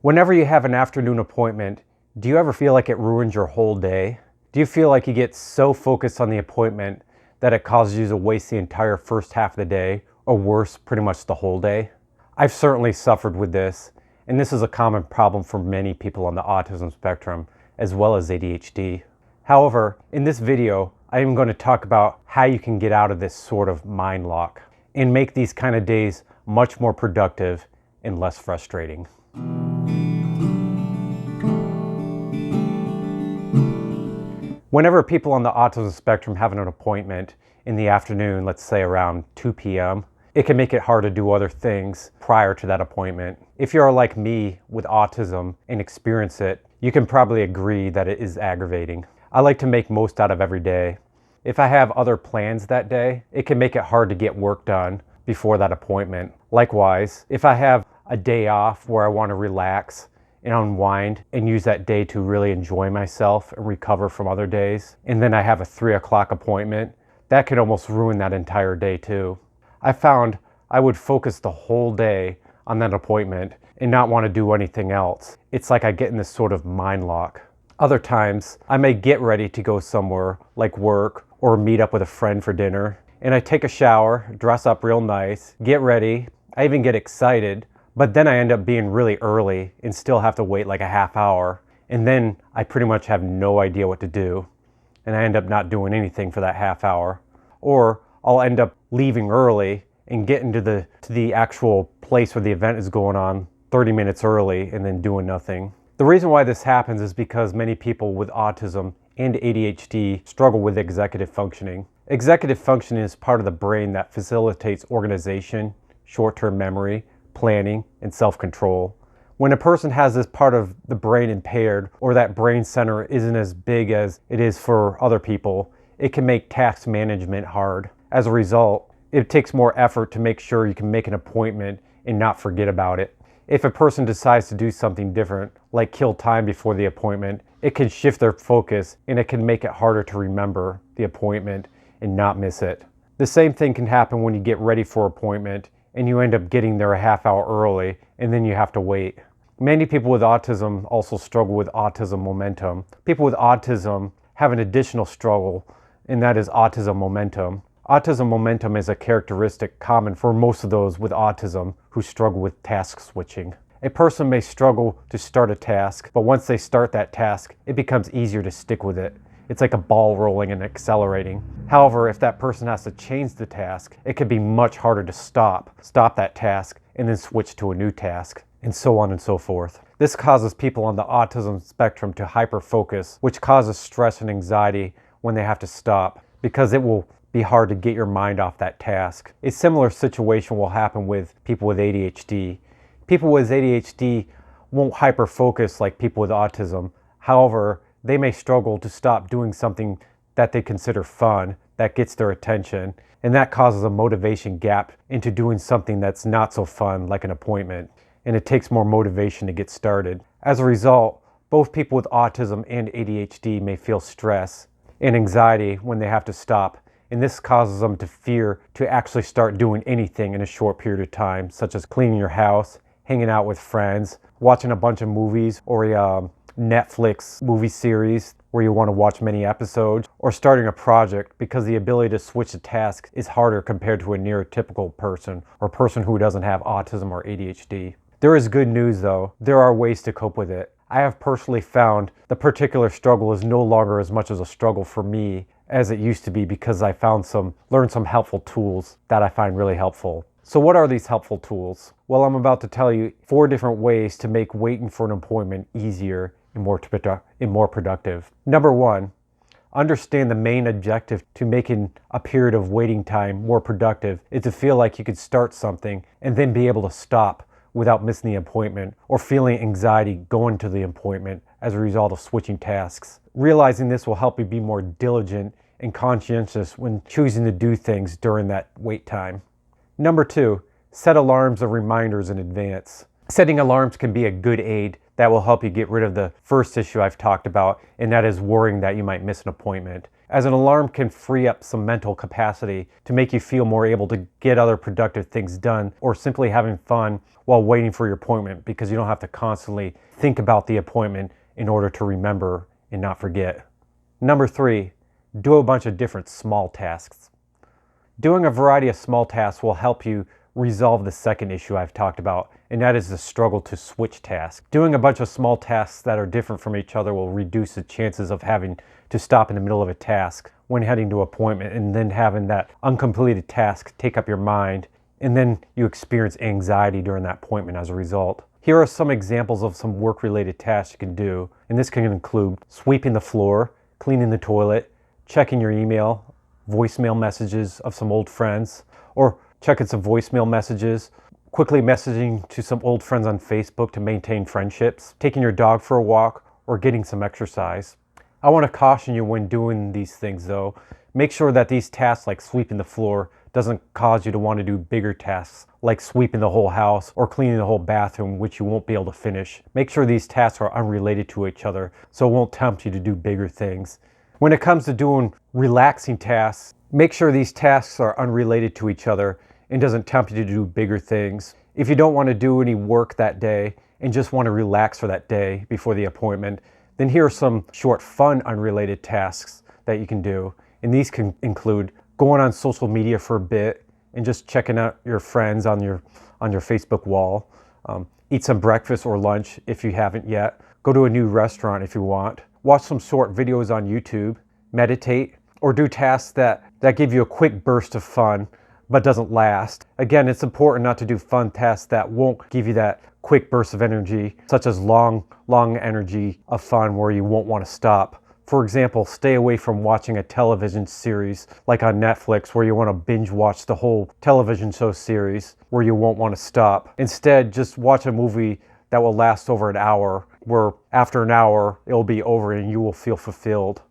Whenever you have an afternoon appointment, do you ever feel like it ruins your whole day? Do you feel like you get so focused on the appointment that it causes you to waste the entire first half of the day, or worse, pretty much the whole day? I've certainly suffered with this, and this is a common problem for many people on the autism spectrum, as well as ADHD. However, in this video, I am going to talk about how you can get out of this sort of mind lock and make these kind of days much more productive and less frustrating. Whenever people on the autism spectrum have an appointment in the afternoon, let's say around 2 p.m., it can make it hard to do other things prior to that appointment. If you're like me with autism and experience it, you can probably agree that it is aggravating. I like to make most out of every day. If I have other plans that day, it can make it hard to get work done before that appointment. Likewise, if I have a day off where I want to relax and unwind and use that day to really enjoy myself and recover from other days, and then I have a 3 o'clock appointment, that could almost ruin that entire day too. I found I would focus the whole day on that appointment and not want to do anything else. It's like I get in this sort of mind lock. Other times, I may get ready to go somewhere like work or meet up with a friend for dinner, and I take a shower, dress up real nice, get ready, I even get excited, but then I end up being really early and still have to wait like a half hour. And then I pretty much have no idea what to do. And I end up not doing anything for that half hour. Or I'll end up leaving early and getting to the actual place where the event is going on 30 minutes early and then doing nothing. The reason why this happens is because many people with autism and ADHD struggle with executive functioning. Executive functioning is part of the brain that facilitates organization, short-term memory, planning, and self-control. When a person has this part of the brain impaired, or that brain center isn't as big as it is for other people, it can make task management hard. As a result, it takes more effort to make sure you can make an appointment and not forget about it. If a person decides to do something different, like kill time before the appointment, it can shift their focus and it can make it harder to remember the appointment and not miss it. The same thing can happen when you get ready for an appointment and you end up getting there a half hour early, and then you have to wait. Many people with autism also struggle with autism momentum. People with autism have an additional struggle, and that is autism momentum. Autism momentum is a characteristic common for most of those with autism who struggle with task switching. A person may struggle to start a task, but once they start that task, it becomes easier to stick with it. It's like a ball rolling and accelerating. However, if that person has to change the task, it can be much harder to stop that task and then switch to a new task, and so on and so forth. This causes people on the autism spectrum to hyper-focus, which causes stress and anxiety when they have to stop, because it will be hard to get your mind off that task. A similar situation will happen with people with ADHD. People with ADHD won't hyper-focus like people with autism. However, they may struggle to stop doing something that they consider fun, that gets their attention, and that causes a motivation gap into doing something that's not so fun, like an appointment, and it takes more motivation to get started. As a result, both people with autism and ADHD may feel stress and anxiety when they have to stop, and this causes them to fear to actually start doing anything in a short period of time, such as cleaning your house, hanging out with friends, watching a bunch of movies, or a Netflix movie series where you want to watch many episodes, or starting a project, because the ability to switch the task is harder compared to a neurotypical person or person who doesn't have autism or ADHD. There is good news though. There are ways to cope with it. I have personally found the particular struggle is no longer as much as a struggle for me as it used to be, because I learned some helpful tools that I find really helpful. So what are these helpful tools? Well, I'm about to tell you 4 different ways to make waiting for an appointment easier and more productive. Number 1, understand the main objective to making a period of waiting time more productive is to feel like you could start something and then be able to stop without missing the appointment or feeling anxiety going to the appointment as a result of switching tasks. Realizing this will help you be more diligent and conscientious when choosing to do things during that wait time. Number 2, set alarms or reminders in advance. Setting alarms can be a good aid that will help you get rid of the first issue I've talked about, and that is worrying that you might miss an appointment. as an alarm can free up some mental capacity to make you feel more able to get other productive things done or simply having fun while waiting for your appointment, because you don't have to constantly think about the appointment in order to remember and not forget. Number 3, do a bunch of different small tasks. Doing a variety of small tasks will help you resolve the second issue I've talked about, and that is the struggle to switch tasks. Doing a bunch of small tasks that are different from each other will reduce the chances of having to stop in the middle of a task when heading to an appointment, and then having that uncompleted task take up your mind, and then you experience anxiety during that appointment as a result. Here are some examples of some work-related tasks you can do, and this can include sweeping the floor, cleaning the toilet, checking your email, voicemail messages of some old friends, or checking some voicemail messages, quickly messaging to some old friends on Facebook to maintain friendships, taking your dog for a walk, or getting some exercise. I want to caution you when doing these things though, make sure that these tasks like sweeping the floor doesn't cause you to want to do bigger tasks like sweeping the whole house or cleaning the whole bathroom, which you won't be able to finish. Make sure these tasks are unrelated to each other so it won't tempt you to do bigger things. When it comes to doing relaxing tasks, make sure these tasks are unrelated to each other and doesn't tempt you to do bigger things. If you don't want to do any work that day and just want to relax for that day before the appointment, then here are some short, fun, unrelated tasks that you can do. And these can include going on social media for a bit and just checking out your friends on your Facebook wall. Eat some breakfast or lunch if you haven't yet. Go to a new restaurant if you want. Watch some short videos on YouTube. Meditate, or do tasks that give you a quick burst of fun but doesn't last. Again, it's important not to do fun tasks that won't give you that quick burst of energy, such as long energy of fun where you won't want to stop. For example, stay away from watching a television series like on Netflix where you want to binge watch the whole television show series where you won't want to stop. Instead, just watch a movie that will last over an hour, where after an hour it'll be over and you will feel fulfilled.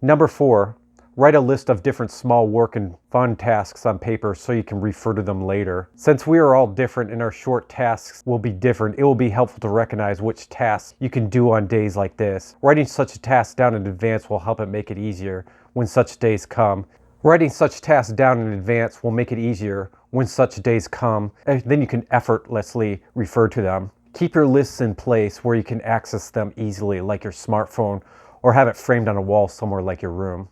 Number 4, write a list of different small work and fun tasks on paper so you can refer to them later. Since we are all different and our short tasks will be different, it will be helpful to recognize which tasks you can do on days like this. Writing such a task down in advance will help it make it easier when such days come. Writing such tasks down in advance will make it easier when such days come, and then you can effortlessly refer to them. Keep your lists in place where you can access them easily, like your smartphone, or have it framed on a wall somewhere like your room.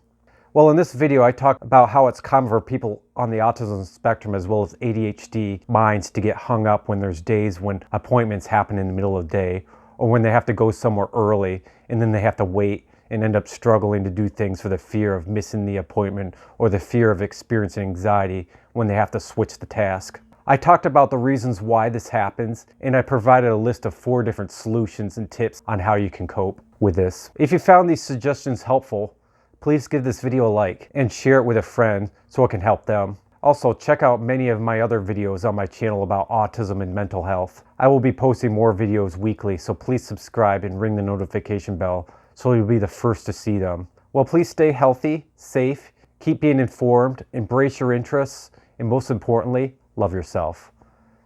Well, in this video, I talked about how it's common for people on the autism spectrum as well as ADHD minds to get hung up when there's days when appointments happen in the middle of the day, or when they have to go somewhere early and then they have to wait and end up struggling to do things for the fear of missing the appointment or the fear of experiencing anxiety when they have to switch the task. I talked about the reasons why this happens, and I provided a list of 4 different solutions and tips on how you can cope with this. If you found these suggestions helpful, please give this video a like and share it with a friend so it can help them. Also, check out many of my other videos on my channel about autism and mental health. I will be posting more videos weekly, so please subscribe and ring the notification bell so you'll be the first to see them. Well, please stay healthy, safe, keep being informed, embrace your interests, and most importantly, love yourself.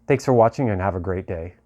Thanks for watching and have a great day.